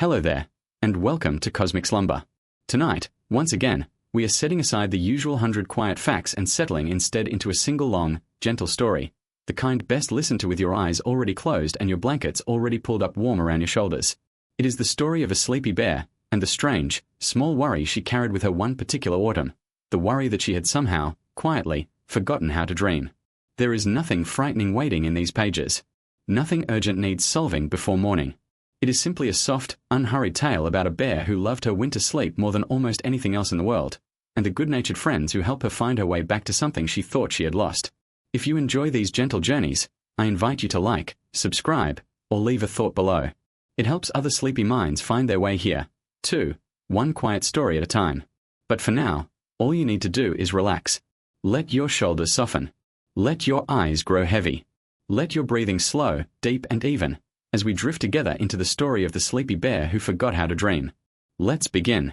Hello there, and welcome to Cosmic Slumber. Tonight, once again, we are setting aside the usual 100 quiet facts and settling instead into a single long, gentle story, the kind best listened to with your eyes already closed and your blankets already pulled up warm around your shoulders. It is the story of a sleepy bear, and the strange, small worry she carried with her one particular autumn, the worry that she had somehow, quietly, forgotten how to dream. There is nothing frightening waiting in these pages. Nothing urgent needs solving before morning. It is simply a soft, unhurried tale about a bear who loved her winter sleep more than almost anything else in the world, and the good-natured friends who help her find her way back to something she thought she had lost. If you enjoy these gentle journeys, I invite you to like, subscribe, or leave a thought below. It helps other sleepy minds find their way here, too, one quiet story at a time. But for now, all you need to do is relax. Let your shoulders soften. Let your eyes grow heavy. Let your breathing slow, deep and even, as we drift together into the story of the sleepy bear who forgot how to dream. Let's begin.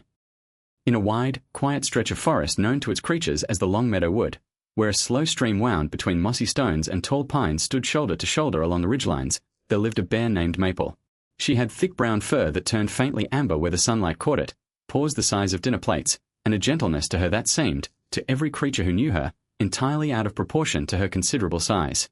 In a wide, quiet stretch of forest known to its creatures as the Long Meadow Wood, where a slow stream wound between mossy stones and tall pines stood shoulder to shoulder along the ridgelines, there lived a bear named Maple. She had thick brown fur that turned faintly amber where the sunlight caught it, paws the size of dinner plates, and a gentleness to her that seemed, to every creature who knew her, entirely out of proportion to her considerable size.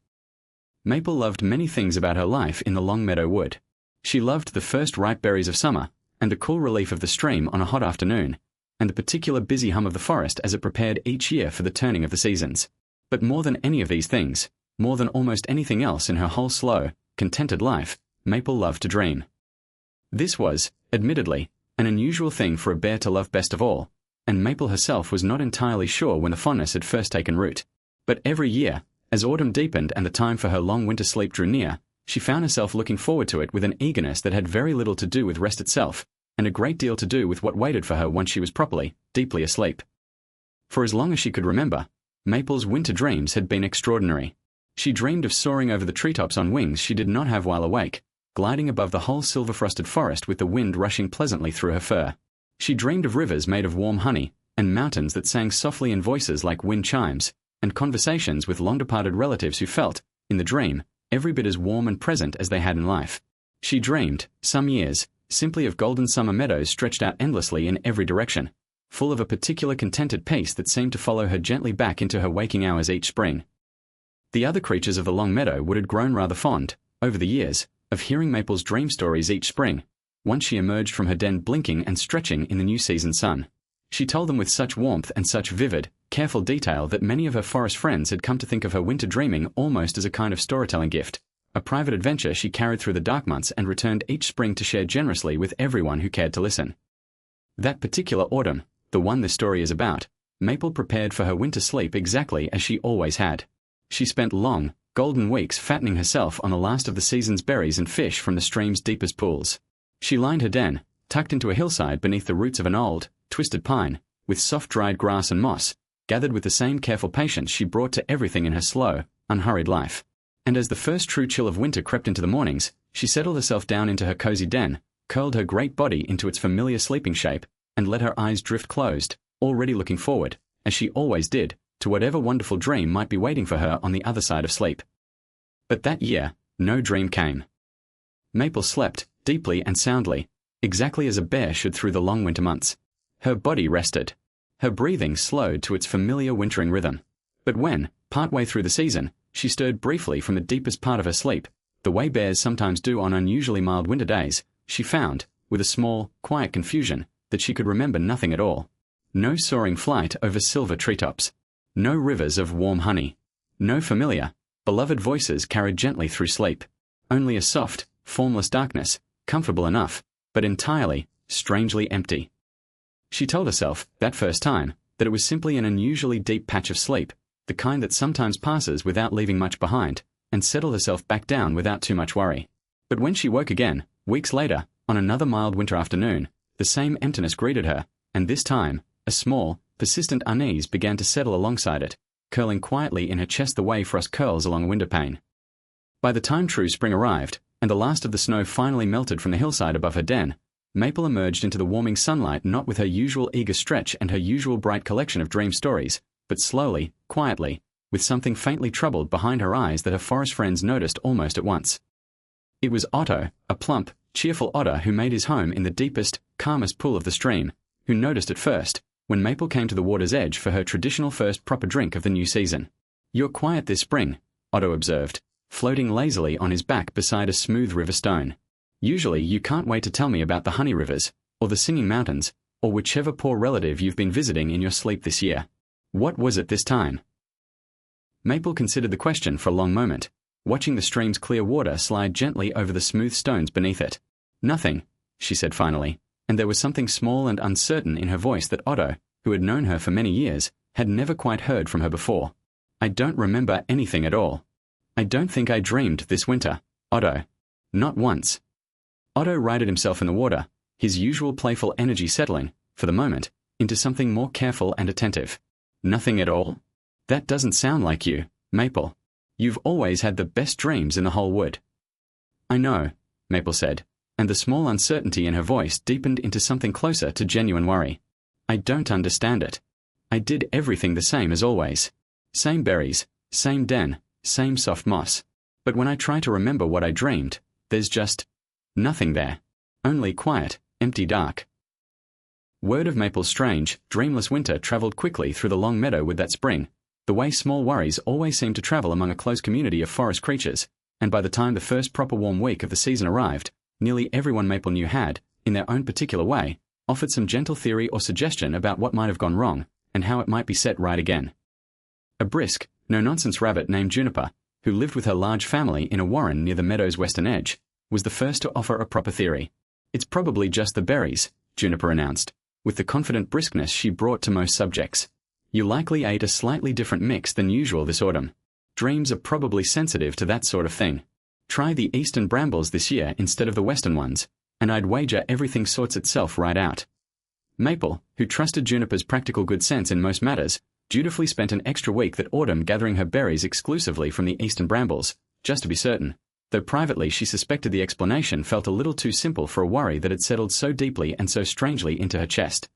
Maple loved many things about her life in the Long Meadow Wood. She loved the first ripe berries of summer, and the cool relief of the stream on a hot afternoon, and the particular busy hum of the forest as it prepared each year for the turning of the seasons. But more than any of these things, more than almost anything else in her whole slow, contented life, Maple loved to dream. This was, admittedly, an unusual thing for a bear to love best of all, and Maple herself was not entirely sure when the fondness had first taken root. But every year, as autumn deepened and the time for her long winter sleep drew near, she found herself looking forward to it with an eagerness that had very little to do with rest itself, and a great deal to do with what waited for her once she was properly, deeply asleep. For as long as she could remember, Maple's winter dreams had been extraordinary. She dreamed of soaring over the treetops on wings she did not have while awake, gliding above the whole silver-frosted forest with the wind rushing pleasantly through her fur. She dreamed of rivers made of warm honey, and mountains that sang softly in voices like wind chimes, and conversations with long-departed relatives who felt, in the dream, every bit as warm and present as they had in life. She dreamed, some years, simply of golden summer meadows stretched out endlessly in every direction, full of a particular contented peace that seemed to follow her gently back into her waking hours each spring. The other creatures of the Long Meadow would have grown rather fond, over the years, of hearing Maple's dream stories each spring, once she emerged from her den blinking and stretching in the new season sun. She told them with such warmth and such vivid, careful detail that many of her forest friends had come to think of her winter dreaming almost as a kind of storytelling gift, a private adventure she carried through the dark months and returned each spring to share generously with everyone who cared to listen. That particular autumn, the one this story is about, Maple prepared for her winter sleep exactly as she always had. She spent long, golden weeks fattening herself on the last of the season's berries and fish from the stream's deepest pools. She lined her den, tucked into a hillside beneath the roots of an old, twisted pine, with soft dried grass and moss, gathered with the same careful patience she brought to everything in her slow, unhurried life. And as the first true chill of winter crept into the mornings, she settled herself down into her cozy den, curled her great body into its familiar sleeping shape, and let her eyes drift closed, already looking forward, as she always did, to whatever wonderful dream might be waiting for her on the other side of sleep. But that year, no dream came. Maple slept, deeply and soundly, exactly as a bear should through the long winter months. Her body rested. Her breathing slowed to its familiar wintering rhythm. But when, partway through the season, she stirred briefly from the deepest part of her sleep, the way bears sometimes do on unusually mild winter days, she found, with a small, quiet confusion, that she could remember nothing at all. No soaring flight over silver treetops. No rivers of warm honey. No familiar, beloved voices carried gently through sleep. Only a soft, formless darkness, comfortable enough, but entirely, strangely empty. She told herself, that first time, that it was simply an unusually deep patch of sleep, the kind that sometimes passes without leaving much behind, and settled herself back down without too much worry. But when she woke again, weeks later, on another mild winter afternoon, the same emptiness greeted her, and this time, a small, persistent unease began to settle alongside it, curling quietly in her chest the way frost curls along a windowpane. By the time true spring arrived, and the last of the snow finally melted from the hillside above her den, Maple emerged into the warming sunlight not with her usual eager stretch and her usual bright collection of dream stories, but slowly, quietly, with something faintly troubled behind her eyes that her forest friends noticed almost at once. It was Otto, a plump, cheerful otter who made his home in the deepest, calmest pool of the stream, who noticed it first, when Maple came to the water's edge for her traditional first proper drink of the new season. "You're quiet this spring," Otto observed, floating lazily on his back beside a smooth river stone. "Usually you can't wait to tell me about the honey rivers, or the singing mountains, or whichever poor relative you've been visiting in your sleep this year. What was it this time?" Maple considered the question for a long moment, watching the stream's clear water slide gently over the smooth stones beneath it. "Nothing," she said finally, and there was something small and uncertain in her voice that Otto, who had known her for many years, had never quite heard from her before. "I don't remember anything at all. I don't think I dreamed this winter, Otto. Not once." Otto righted himself in the water, his usual playful energy settling, for the moment, into something more careful and attentive. "Nothing at all? That doesn't sound like you, Maple. You've always had the best dreams in the whole wood." "I know," Maple said, and the small uncertainty in her voice deepened into something closer to genuine worry. "I don't understand it. I did everything the same as always. Same berries, same den, same soft moss. But when I try to remember what I dreamed, there's just nothing there. Only quiet, empty dark." Word of Maple's strange, dreamless winter traveled quickly through the long meadow with that spring, the way small worries always seem to travel among a close community of forest creatures, and by the time the first proper warm week of the season arrived, nearly everyone Maple knew had, in their own particular way, offered some gentle theory or suggestion about what might have gone wrong, and how it might be set right again. A brisk, no-nonsense rabbit named Juniper, who lived with her large family in a warren near the meadow's western edge, was the first to offer a proper theory. "It's probably just the berries," Juniper announced, with the confident briskness she brought to most subjects. "You likely ate a slightly different mix than usual this autumn. Dreams are probably sensitive to that sort of thing. Try the eastern brambles this year instead of the western ones, and I'd wager everything sorts itself right out." Maple, who trusted Juniper's practical good sense in most matters, dutifully spent an extra week that autumn gathering her berries exclusively from the eastern brambles, just to be certain, though privately she suspected the explanation felt a little too simple for a worry that had settled so deeply and so strangely into her chest.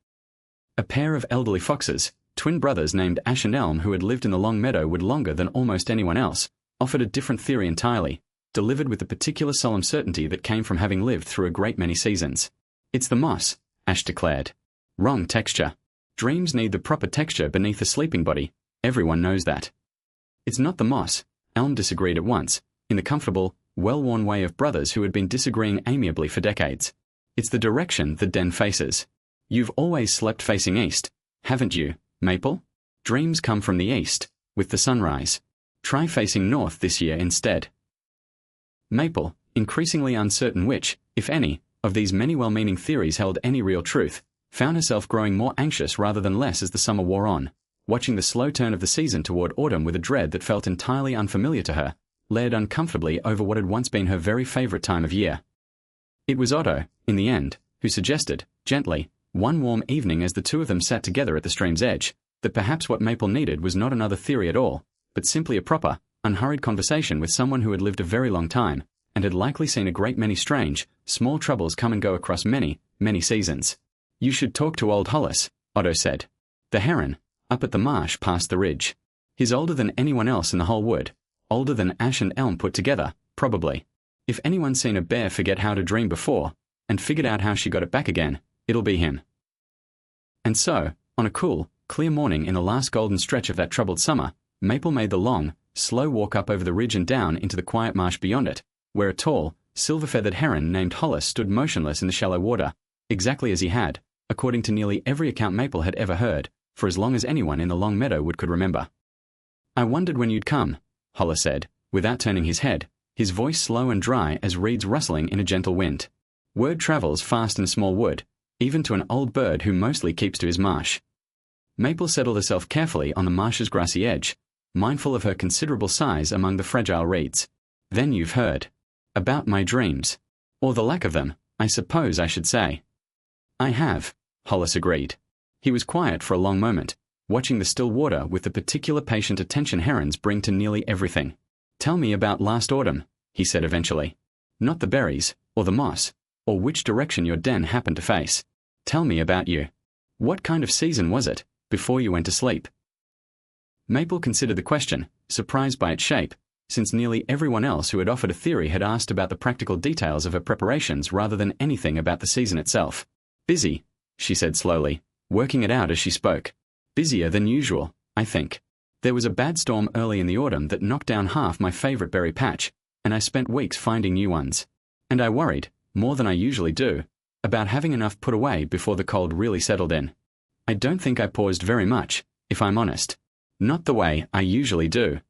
A pair of elderly foxes, twin brothers named Ash and Elm who had lived in the long meadow wood longer than almost anyone else, offered a different theory entirely, delivered with the particular solemn certainty that came from having lived through a great many seasons. "It's the moss," Ash declared. "Wrong texture. Dreams need the proper texture beneath a sleeping body. Everyone knows that." "It's not the moss," Elm disagreed at once, in the comfortable, well-worn way of brothers who had been disagreeing amiably for decades. "It's the direction the den faces. You've always slept facing east, haven't you, Maple? Dreams come from the east, with the sunrise. Try facing north this year instead." Maple, increasingly uncertain which, if any, of these many well-meaning theories held any real truth, found herself growing more anxious rather than less as the summer wore on, watching the slow turn of the season toward autumn with a dread that felt entirely unfamiliar to her, layered uncomfortably over what had once been her very favorite time of year. It was Otto, in the end, who suggested, gently, one warm evening as the two of them sat together at the stream's edge, that perhaps what Maple needed was not another theory at all, but simply a proper, unhurried conversation with someone who had lived a very long time, and had likely seen a great many strange, small troubles come and go across many, many seasons. "You should talk to old Hollis," Otto said. "The heron, up at the marsh past the ridge. He's older than anyone else in the whole wood, older than Ash and Elm put together, probably. If anyone's seen a bear forget how to dream before, and figured out how she got it back again, it'll be him." And so, on a cool, clear morning in the last golden stretch of that troubled summer, Maple made the long, slow walk up over the ridge and down into the quiet marsh beyond it, where a tall, silver-feathered heron named Hollis stood motionless in the shallow water, exactly as he had, according to nearly every account Maple had ever heard, for as long as anyone in the long meadow wood could remember. "I wondered when you'd come," Hollis said, without turning his head, his voice slow and dry as reeds rustling in a gentle wind. "Word travels fast in a small wood, even to an old bird who mostly keeps to his marsh." Maple settled herself carefully on the marsh's grassy edge, mindful of her considerable size among the fragile reeds. "Then you've heard about my dreams. Or the lack of them, I suppose I should say." "I have," Hollis agreed. He was quiet for a long moment, watching the still water with the particular patient attention herons bring to nearly everything. "Tell me about last autumn," he said eventually. "Not the berries, or the moss, or which direction your den happened to face. Tell me about you. What kind of season was it, before you went to sleep?" Maple considered the question, surprised by its shape, since nearly everyone else who had offered a theory had asked about the practical details of her preparations rather than anything about the season itself. "Busy," she said slowly, working it out as she spoke. "Busier than usual, I think. There was a bad storm early in the autumn that knocked down half my favorite berry patch, and I spent weeks finding new ones. And I worried, more than I usually do, about having enough put away before the cold really settled in. I don't think I paused very much, if I'm honest. Not the way I usually do."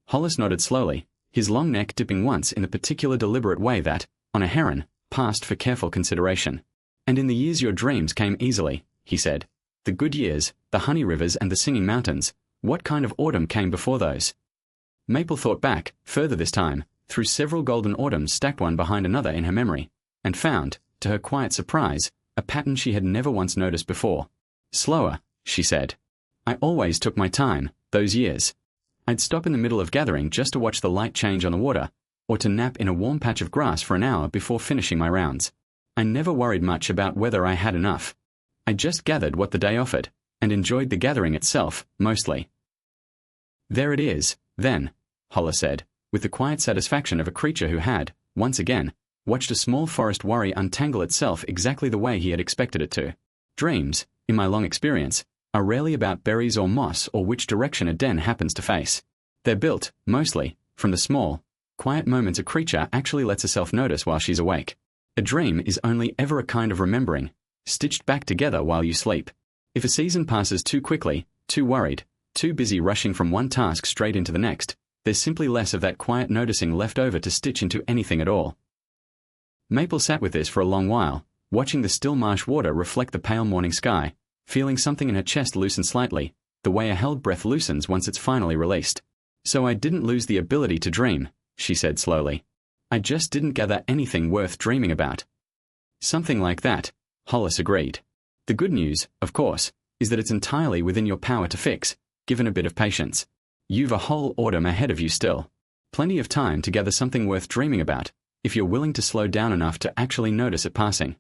Hollis nodded slowly, his long neck dipping once in the particular deliberate way that, on a heron, passed for careful consideration. "And in the years your dreams came easily," he said. "The good years, the honey rivers and the singing mountains, what kind of autumn came before those?" Maple thought back, further this time, through several golden autumns stacked one behind another in her memory, and found, to her quiet surprise, a pattern she had never once noticed before. "Slower," she said. "I always took my time, those years. I'd stop in the middle of gathering just to watch the light change on the water, or to nap in a warm patch of grass for an hour before finishing my rounds. I never worried much about whether I had enough. I just gathered what the day offered, and enjoyed the gathering itself, mostly." "There it is, then," Hollis said, with the quiet satisfaction of a creature who had, once again, watched a small forest worry untangle itself exactly the way he had expected it to. "Dreams, in my long experience, are rarely about berries or moss or which direction a den happens to face. They're built, mostly, from the small, quiet moments a creature actually lets herself notice while she's awake. A dream is only ever a kind of remembering, stitched back together while you sleep. If a season passes too quickly, too worried, too busy rushing from one task straight into the next, there's simply less of that quiet noticing left over to stitch into anything at all." Maple sat with this for a long while, watching the still marsh water reflect the pale morning sky, feeling something in her chest loosen slightly, the way a held breath loosens once it's finally released. "So I didn't lose the ability to dream," she said slowly. "I just didn't gather anything worth dreaming about." "Something like that," Hollis agreed. "The good news, of course, is that it's entirely within your power to fix, given a bit of patience. You've a whole autumn ahead of you still. Plenty of time to gather something worth dreaming about, if you're willing to slow down enough to actually notice it passing."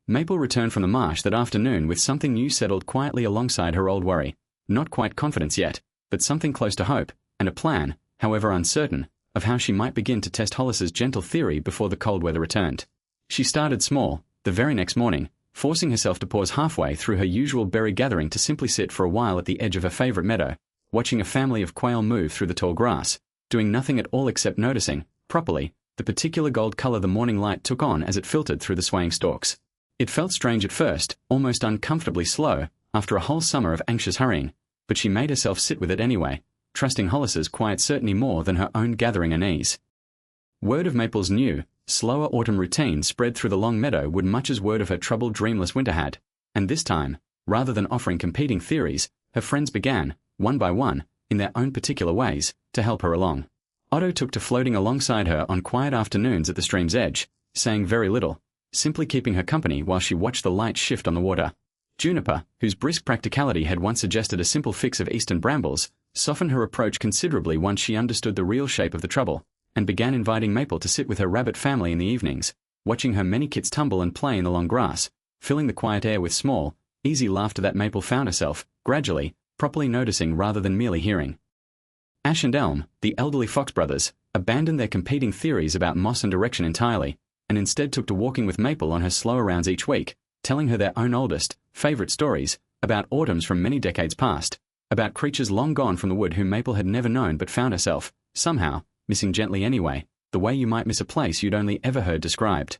Maple returned from the marsh that afternoon with something new settled quietly alongside her old worry. Not quite confidence yet, but something close to hope, and a plan, however uncertain, of how she might begin to test Hollis's gentle theory before the cold weather returned. She started small, the very next morning, forcing herself to pause halfway through her usual berry gathering to simply sit for a while at the edge of her favorite meadow, watching a family of quail move through the tall grass, doing nothing at all except noticing, properly, the particular gold color the morning light took on as it filtered through the swaying stalks. It felt strange at first, almost uncomfortably slow, after a whole summer of anxious hurrying, but she made herself sit with it anyway, trusting Hollis's quiet certainty more than her own gathering unease. Word of Maple's new, slower autumn routine spread through the long meadow would much as word of her troubled, dreamless winter had, and this time, rather than offering competing theories, her friends began, one by one, in their own particular ways, to help her along. Otto took to floating alongside her on quiet afternoons at the stream's edge, saying very little, simply keeping her company while she watched the light shift on the water. Juniper, whose brisk practicality had once suggested a simple fix of eastern brambles, softened her approach considerably once she understood the real shape of the trouble, and began inviting Maple to sit with her rabbit family in the evenings, watching her many kits tumble and play in the long grass, filling the quiet air with small, easy laughter that Maple found herself, gradually, properly noticing rather than merely hearing. Ash and Elm, the elderly Fox brothers, abandoned their competing theories about moss and direction entirely, and instead took to walking with Maple on her slower rounds each week, telling her their own oldest, favorite stories, about autumns from many decades past, about creatures long gone from the wood whom Maple had never known but found herself, somehow, missing gently anyway, the way you might miss a place you'd only ever heard described.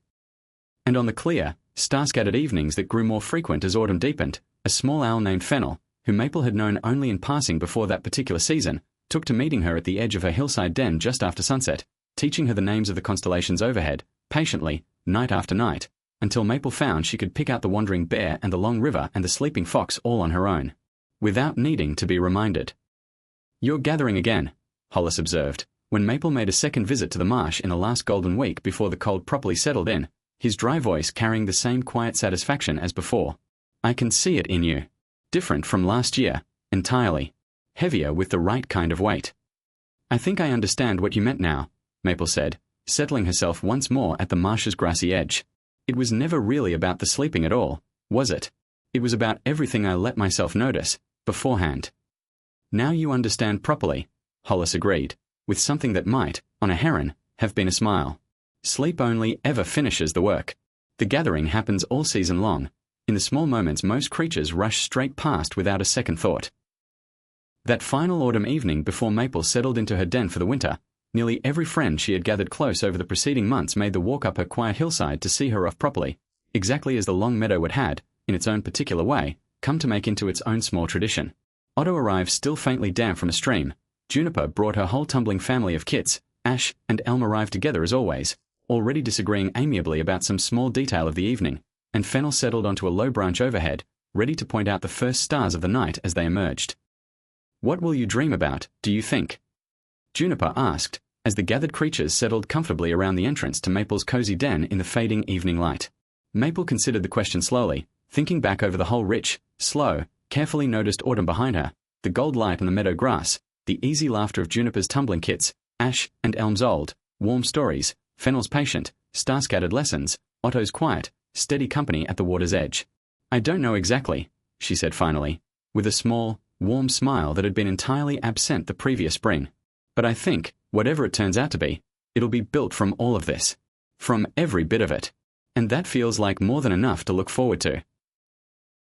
And on the clear, star-scattered evenings that grew more frequent as autumn deepened, a small owl named Fennel, whom Maple had known only in passing before that particular season, took to meeting her at the edge of her hillside den just after sunset, teaching her the names of the constellations overhead, patiently, night after night, until Maple found she could pick out the wandering bear and the long river and the sleeping fox all on her own, without needing to be reminded. "You're gathering again," Hollis observed, when Maple made a second visit to the marsh in the last golden week before the cold properly settled in, his dry voice carrying the same quiet satisfaction as before. "I can see it in you. Different from last year, entirely. Heavier with the right kind of weight." "I think I understand what you meant now," Maple said, settling herself once more at the marsh's grassy edge. "It was never really about the sleeping at all, was it? It was about everything I let myself notice, beforehand." "Now you understand properly," Hollis agreed, with something that might, on a heron, have been a smile. Sleep only ever finishes the work. The gathering happens all season long. In the small moments most creatures rush straight past without a second thought. That final autumn evening before Maple settled into her den for the winter, nearly every friend she had gathered close over the preceding months made the walk up her quiet hillside to see her off properly, exactly as the long meadow had, in its own particular way, come to make into its own small tradition. Otto arrived still faintly damp from a stream. Juniper brought her whole tumbling family of kits. Ash and Elm arrived together as always, already disagreeing amiably about some small detail of the evening, and Fennel settled onto a low branch overhead, ready to point out the first stars of the night as they emerged. "What will you dream about, do you think?" Juniper asked, as the gathered creatures settled comfortably around the entrance to Maple's cozy den in the fading evening light. Maple considered the question slowly, thinking back over the whole rich, slow, carefully noticed autumn behind her, the gold light on the meadow grass, the easy laughter of Juniper's tumbling kits, Ash and Elm's old, warm stories, Fennel's patient, star-scattered lessons, Otto's quiet, steady company at the water's edge. "I don't know exactly," she said finally, with a small, warm smile that had been entirely absent the previous spring. "But I think, whatever it turns out to be, it'll be built from all of this. From every bit of it. And that feels like more than enough to look forward to."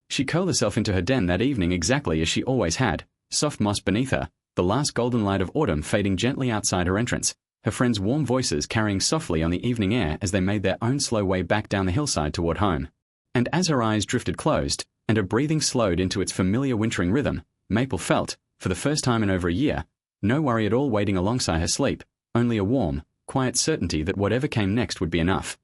She curled herself into her den that evening exactly as she always had, soft moss beneath her, the last golden light of autumn fading gently outside her entrance, her friends' warm voices carrying softly on the evening air as they made their own slow way back down the hillside toward home. And as her eyes drifted closed, and her breathing slowed into its familiar wintering rhythm, Maple felt, for the first time in over a year, no worry at all waiting alongside her sleep, only a warm, quiet certainty that whatever came next would be enough.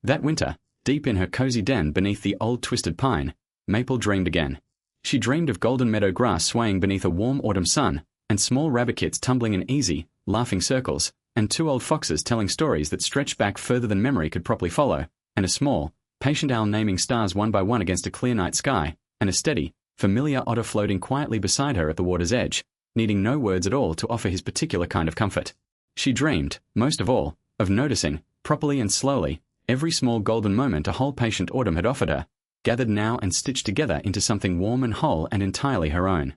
That winter, deep in her cozy den beneath the old twisted pine, Maple dreamed again. She dreamed of golden meadow grass swaying beneath a warm autumn sun, and small rabbit kits tumbling in easy, laughing circles, and two old foxes telling stories that stretched back further than memory could properly follow, and a small, patient owl naming stars one by one against a clear night sky, and a steady, familiar otter floating quietly beside her at the water's edge, needing no words at all to offer his particular kind of comfort. She dreamed, most of all, of noticing, properly and slowly, every small golden moment a whole patient autumn had offered her, gathered now and stitched together into something warm and whole and entirely her own.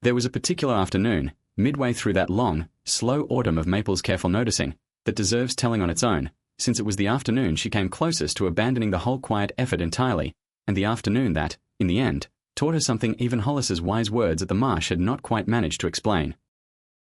There was a particular afternoon, midway through that long, slow autumn of Maple's careful noticing, that deserves telling on its own, since it was the afternoon she came closest to abandoning the whole quiet effort entirely, and the afternoon that, in the end, taught her something even Hollis's wise words at the marsh had not quite managed to explain.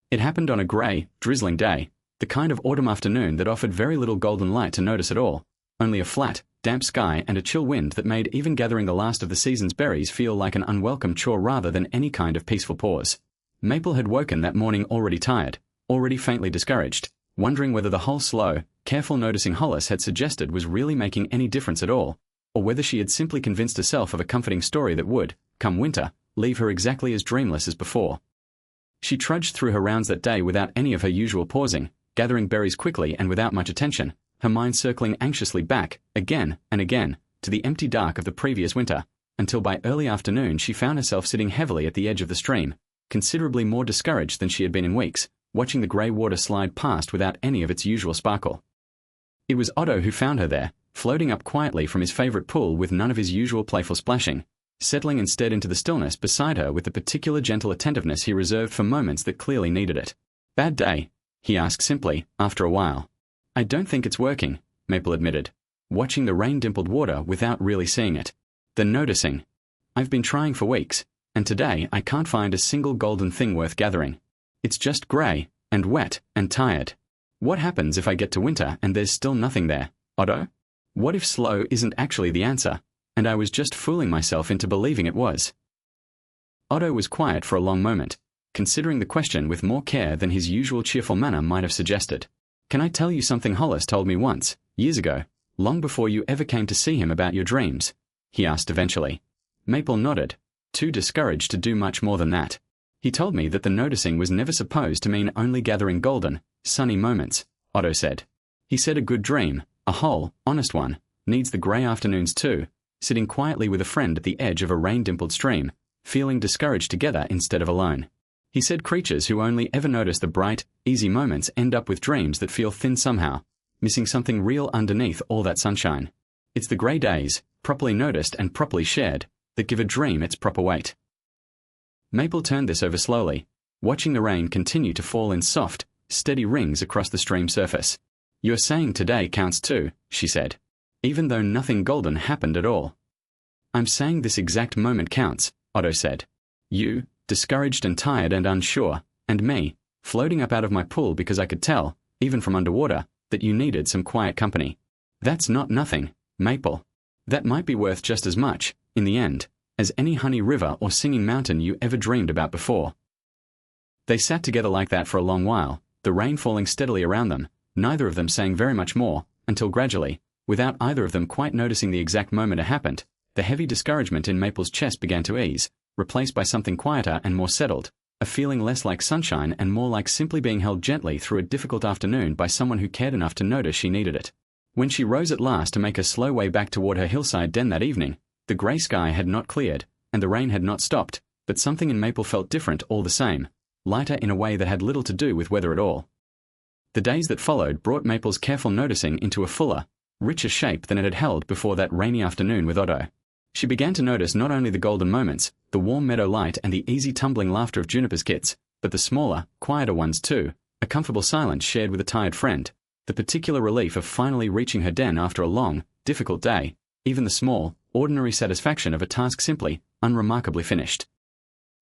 It happened on a grey, drizzling day, the kind of autumn afternoon that offered very little golden light to notice at all, only a flat, damp sky and a chill wind that made even gathering the last of the season's berries feel like an unwelcome chore rather than any kind of peaceful pause. Maple had woken that morning already tired, already faintly discouraged, wondering whether the whole slow, careful noticing Hollis had suggested was really making any difference at all, or whether she had simply convinced herself of a comforting story that would, come winter, leave her exactly as dreamless as before. She trudged through her rounds that day without any of her usual pausing, gathering berries quickly and without much attention, her mind circling anxiously back, again and again, to the empty dark of the previous winter, until by early afternoon she found herself sitting heavily at the edge of the stream, considerably more discouraged than she had been in weeks, watching the grey water slide past without any of its usual sparkle. It was Otto who found her there, floating up quietly from his favourite pool with none of his usual playful splashing, settling instead into the stillness beside her with the particular gentle attentiveness he reserved for moments that clearly needed it. "Bad day?" he asked simply, after a while. "I don't think it's working," Maple admitted, watching the rain-dimpled water without really seeing it. "The noticing. I've been trying for weeks, and today I can't find a single golden thing worth gathering. It's just grey, and wet, and tired. What happens if I get to winter and there's still nothing there, Otto? What if slow isn't actually the answer, and I was just fooling myself into believing it was?" Otto was quiet for a long moment, considering the question with more care than his usual cheerful manner might have suggested. "Can I tell you something Hollis told me once, years ago, long before you ever came to see him about your dreams?" he asked eventually. Maple nodded, too discouraged to do much more than that. "He told me that the noticing was never supposed to mean only gathering golden, sunny moments," Otto said. "He said a good dream, a whole, honest one, needs the grey afternoons too, sitting quietly with a friend at the edge of a rain-dimpled stream, feeling discouraged together instead of alone. He said creatures who only ever notice the bright, easy moments end up with dreams that feel thin somehow, missing something real underneath all that sunshine. It's the grey days, properly noticed and properly shared, that give a dream its proper weight." Maple turned this over slowly, watching the rain continue to fall in soft, steady rings across the stream surface. "You're saying today counts too," she said, "even though nothing golden happened at all." "I'm saying this exact moment counts," Otto said. "You, discouraged and tired and unsure, and me, floating up out of my pool because I could tell, even from underwater, that you needed some quiet company. That's not nothing, Maple. That might be worth just as much, in the end, as any honey river or singing mountain you ever dreamed about before." They sat together like that for a long while, the rain falling steadily around them, neither of them saying very much more, until gradually, without either of them quite noticing the exact moment it happened, the heavy discouragement in Maple's chest began to ease, replaced by something quieter and more settled, a feeling less like sunshine and more like simply being held gently through a difficult afternoon by someone who cared enough to notice she needed it. When she rose at last to make her slow way back toward her hillside den that evening, the grey sky had not cleared, and the rain had not stopped, but something in Maple felt different all the same, lighter in a way that had little to do with weather at all. The days that followed brought Maple's careful noticing into a fuller, richer shape than it had held before that rainy afternoon with Otto. She began to notice not only the golden moments, the warm meadow light and the easy tumbling laughter of Juniper's kits, but the smaller, quieter ones too, a comfortable silence shared with a tired friend, the particular relief of finally reaching her den after a long, difficult day, even the small, ordinary satisfaction of a task simply, unremarkably finished.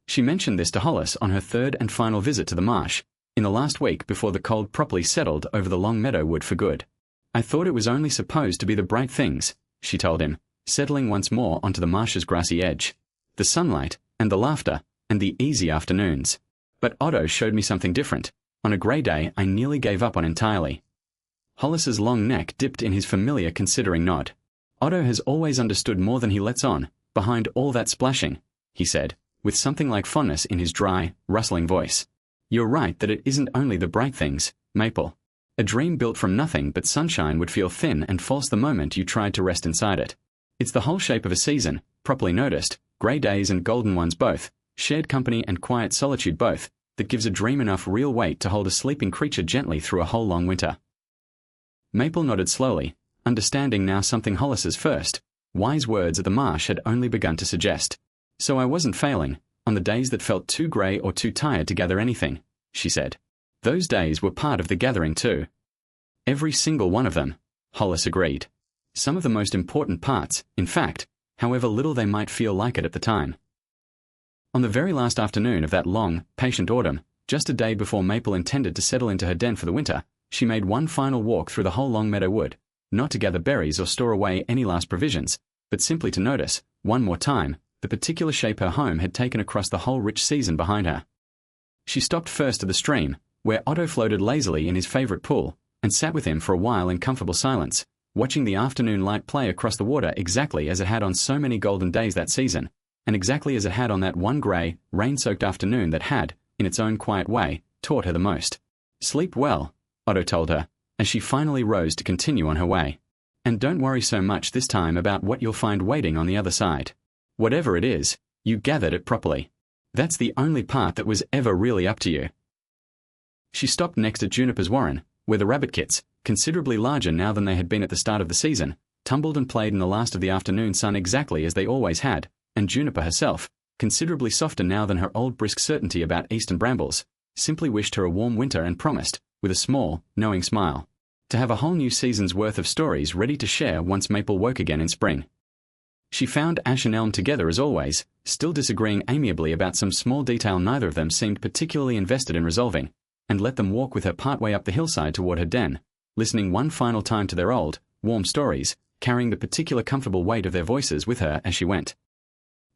She mentioned this to Hollis on her third and final visit to the marsh, in the last week before the cold properly settled over the long meadow wood for good. "I thought it was only supposed to be the bright things," she told him, settling once more onto the marsh's grassy edge. "The sunlight, and the laughter, and the easy afternoons. But Otto showed me something different. On a grey day I nearly gave up on entirely." Hollis's long neck dipped in his familiar considering nod. "Otto has always understood more than he lets on, behind all that splashing," he said, with something like fondness in his dry, rustling voice. "You're right that it isn't only the bright things, Maple. A dream built from nothing but sunshine would feel thin and false the moment you tried to rest inside it. It's the whole shape of a season, properly noticed, grey days and golden ones both, shared company and quiet solitude both, that gives a dream enough real weight to hold a sleeping creature gently through a whole long winter." Maple nodded slowly, understanding now something Hollis's first, wise words at the marsh had only begun to suggest. "So I wasn't failing, on the days that felt too grey or too tired to gather anything," she said. "Those days were part of the gathering too." "Every single one of them," Hollis agreed. "Some of the most important parts, in fact, however little they might feel like it at the time." On the very last afternoon of that long, patient autumn, just a day before Maple intended to settle into her den for the winter, she made one final walk through the whole long meadow wood, not to gather berries or store away any last provisions, but simply to notice, one more time, the particular shape her home had taken across the whole rich season behind her. She stopped first at the stream, where Otto floated lazily in his favourite pool, and sat with him for a while in comfortable silence, watching the afternoon light play across the water exactly as it had on so many golden days that season, and exactly as it had on that one grey, rain-soaked afternoon that had, in its own quiet way, taught her the most. "Sleep well," Otto told her, as she finally rose to continue on her way. "And don't worry so much this time about what you'll find waiting on the other side. Whatever it is, you gathered it properly. That's the only part that was ever really up to you." She stopped next to Juniper's warren, where the rabbit kits, considerably larger now than they had been at the start of the season, tumbled and played in the last of the afternoon sun exactly as they always had, and Juniper herself, considerably softer now than her old brisk certainty about eastern brambles, simply wished her a warm winter and promised, with a small, knowing smile, to have a whole new season's worth of stories ready to share once Maple woke again in spring. She found Ash and Elm together as always, still disagreeing amiably about some small detail neither of them seemed particularly invested in resolving, and let them walk with her partway up the hillside toward her den, listening one final time to their old, warm stories, carrying the particular comfortable weight of their voices with her as she went.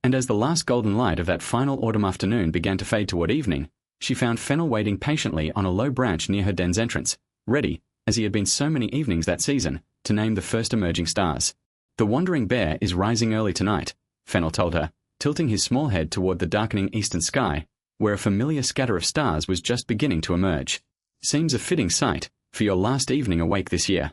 And as the last golden light of that final autumn afternoon began to fade toward evening, she found Fennel waiting patiently on a low branch near her den's entrance, ready, as he had been so many evenings that season, to name the first emerging stars. "The wandering bear is rising early tonight," Fennel told her, tilting his small head toward the darkening eastern sky, where a familiar scatter of stars was just beginning to emerge. "Seems a fitting sight for your last evening awake this year."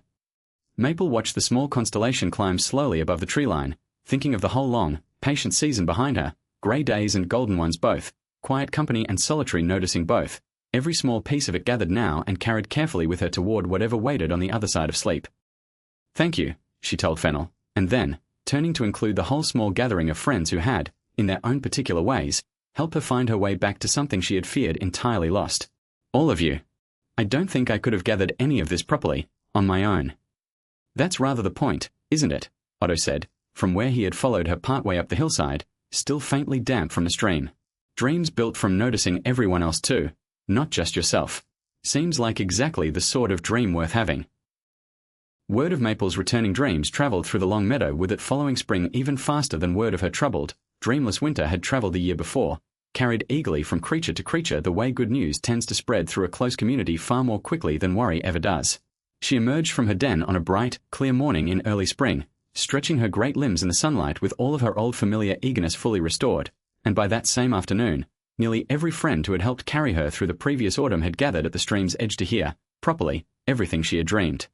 Maple watched the small constellation climb slowly above the tree line, thinking of the whole long, patient season behind her, grey days and golden ones both, quiet company and solitary noticing both, every small piece of it gathered now and carried carefully with her toward whatever waited on the other side of sleep. "Thank you," she told Fennel, and then, turning to include the whole small gathering of friends who had, in their own particular ways, help her find her way back to something she had feared entirely lost. All of you. I don't think I could have gathered any of this properly, on my own. That's rather the point, isn't it? Otto said, from where he had followed her partway up the hillside, still faintly damp from the stream. Dreams built from noticing everyone else too, not just yourself. Seems like exactly the sort of dream worth having. Word of Maple's returning dreams travelled through the long meadow with it following spring even faster than word of her troubled, dreamless winter had travelled the year before, carried eagerly from creature to creature the way good news tends to spread through a close community far more quickly than worry ever does. She emerged from her den on a bright, clear morning in early spring, stretching her great limbs in the sunlight with all of her old familiar eagerness fully restored, and by that same afternoon, nearly every friend who had helped carry her through the previous autumn had gathered at the stream's edge to hear, properly, everything she had dreamed.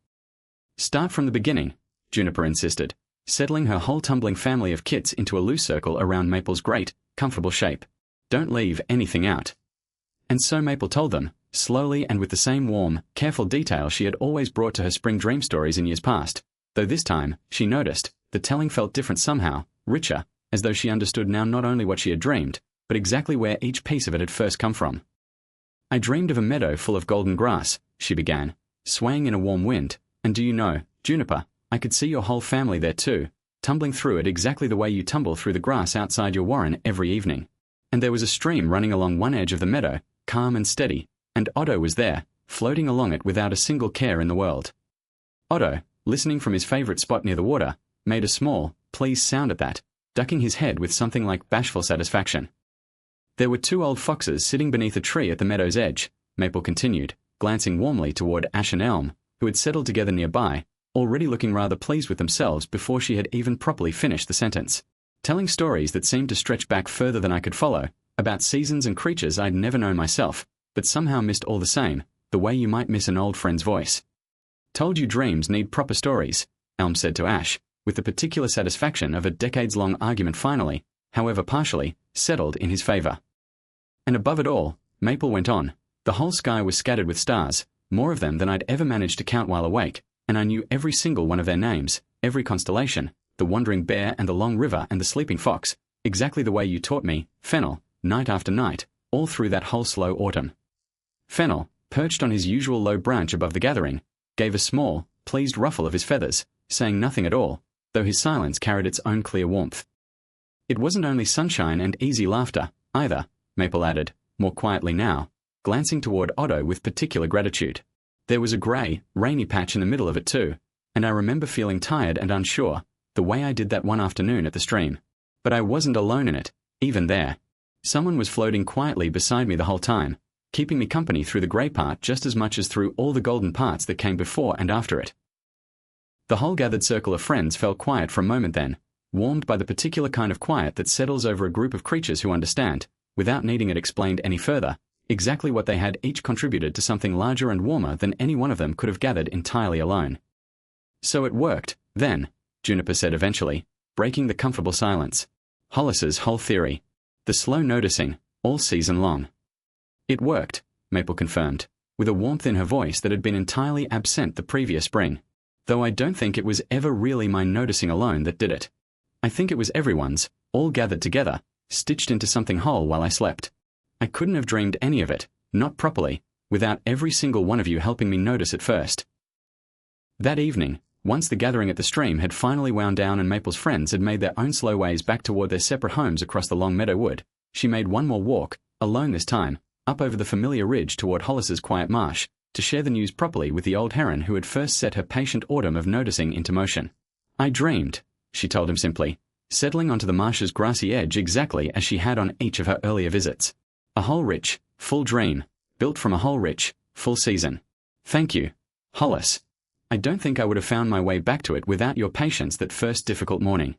Start from the beginning, Juniper insisted, settling her whole tumbling family of kits into a loose circle around Maple's great, comfortable shape. Don't leave anything out. And so Maple told them, slowly and with the same warm, careful detail she had always brought to her spring dream stories in years past, though this time, she noticed, the telling felt different somehow, richer, as though she understood now not only what she had dreamed, but exactly where each piece of it had first come from. I dreamed of a meadow full of golden grass, she began, swaying in a warm wind, and do you know, Juniper, I could see your whole family there too, tumbling through it exactly the way you tumble through the grass outside your warren every evening. And there was a stream running along one edge of the meadow, calm and steady, and Otto was there, floating along it without a single care in the world. Otto, listening from his favourite spot near the water, made a small, pleased sound at that, ducking his head with something like bashful satisfaction. There were 2 old foxes sitting beneath a tree at the meadow's edge, Maple continued, glancing warmly toward Ash and Elm, who had settled together nearby, already looking rather pleased with themselves before she had even properly finished the sentence, telling stories that seemed to stretch back further than I could follow, about seasons and creatures I'd never known myself, but somehow missed all the same, the way you might miss an old friend's voice. Told you dreams need proper stories, Elm said to Ash, with the particular satisfaction of a decades-long argument finally, however partially, settled in his favour. And above it all, Maple went on, the whole sky was scattered with stars, more of them than I'd ever managed to count while awake, and I knew every single one of their names, every constellation, the wandering bear and the long river and the sleeping fox, exactly the way you taught me, Fennel, night after night, all through that whole slow autumn. Fennel, perched on his usual low branch above the gathering, gave a small, pleased ruffle of his feathers, saying nothing at all, though his silence carried its own clear warmth. It wasn't only sunshine and easy laughter, either, Maple added, more quietly now, glancing toward Otto with particular gratitude. There was a grey, rainy patch in the middle of it too, and I remember feeling tired and unsure, the way I did that one afternoon at the stream. But I wasn't alone in it, even there. Someone was floating quietly beside me the whole time, keeping me company through the grey part just as much as through all the golden parts that came before and after it. The whole gathered circle of friends fell quiet for a moment then, warmed by the particular kind of quiet that settles over a group of creatures who understand, without needing it explained any further, exactly what they had each contributed to something larger and warmer than any one of them could have gathered entirely alone. So it worked, then, Juniper said eventually, breaking the comfortable silence. Hollis's whole theory. The slow noticing, all season long. It worked, Maple confirmed, with a warmth in her voice that had been entirely absent the previous spring. Though I don't think it was ever really my noticing alone that did it. I think it was everyone's, all gathered together, stitched into something whole while I slept. I couldn't have dreamed any of it, not properly, without every single one of you helping me notice it first. That evening, once the gathering at the stream had finally wound down and Maple's friends had made their own slow ways back toward their separate homes across the long meadow wood, she made one more walk, alone this time, up over the familiar ridge toward Hollis's quiet marsh, to share the news properly with the old Heron who had first set her patient autumn of noticing into motion. I dreamed, she told him simply, settling onto the marsh's grassy edge exactly as she had on each of her earlier visits. A whole rich, full dream, built from a whole rich, full season. Thank you, Hollis. I don't think I would have found my way back to it without your patience that first difficult morning.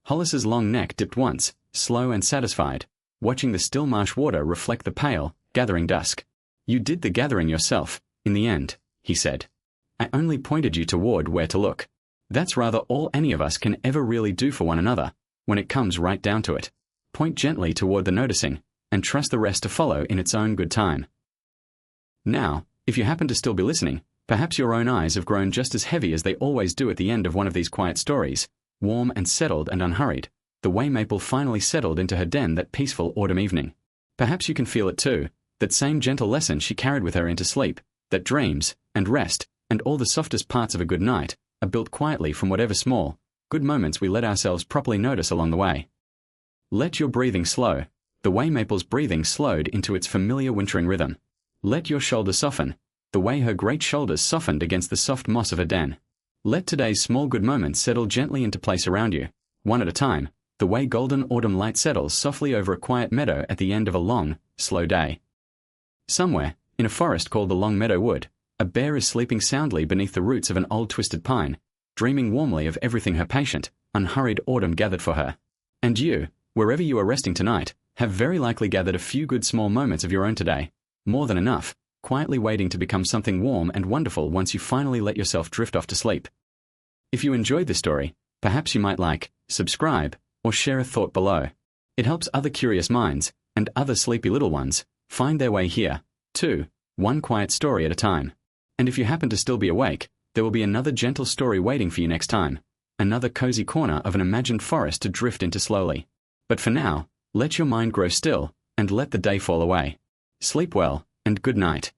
Hollis's long neck dipped once, slow and satisfied, watching the still marsh water reflect the pale, gathering dusk. You did the gathering yourself, in the end, he said. I only pointed you toward where to look. That's rather all any of us can ever really do for one another, when it comes right down to it. Point gently toward the noticing, and trust the rest to follow in its own good time. Now, if you happen to still be listening, perhaps your own eyes have grown just as heavy as they always do at the end of one of these quiet stories, warm and settled and unhurried, the way maple finally settled into her den that peaceful autumn evening. Perhaps you can feel it too, that same gentle lesson she carried with her into sleep, that dreams, and rest, and all the softest parts of a good night, are built quietly from whatever small, good moments we let ourselves properly notice along the way. Let your breathing slow. The way Maple's breathing slowed into its familiar wintering rhythm. Let your shoulders soften, the way her great shoulders softened against the soft moss of her den. Let today's small good moments settle gently into place around you, one at a time, the way golden autumn light settles softly over a quiet meadow at the end of a long, slow day. Somewhere, in a forest called the Long Meadow Wood, a bear is sleeping soundly beneath the roots of an old twisted pine, dreaming warmly of everything her patient, unhurried autumn gathered for her. And you, wherever you are resting tonight, have very likely gathered a few good small moments of your own today, more than enough, quietly waiting to become something warm and wonderful once you finally let yourself drift off to sleep. If you enjoyed this story, perhaps you might like, subscribe, or share a thought below. It helps other curious minds, and other sleepy little ones, find their way here, too, one quiet story at a time. And if you happen to still be awake, there will be another gentle story waiting for you next time, another cozy corner of an imagined forest to drift into slowly. But for now, let your mind grow still, and let the day fall away. Sleep well, and good night.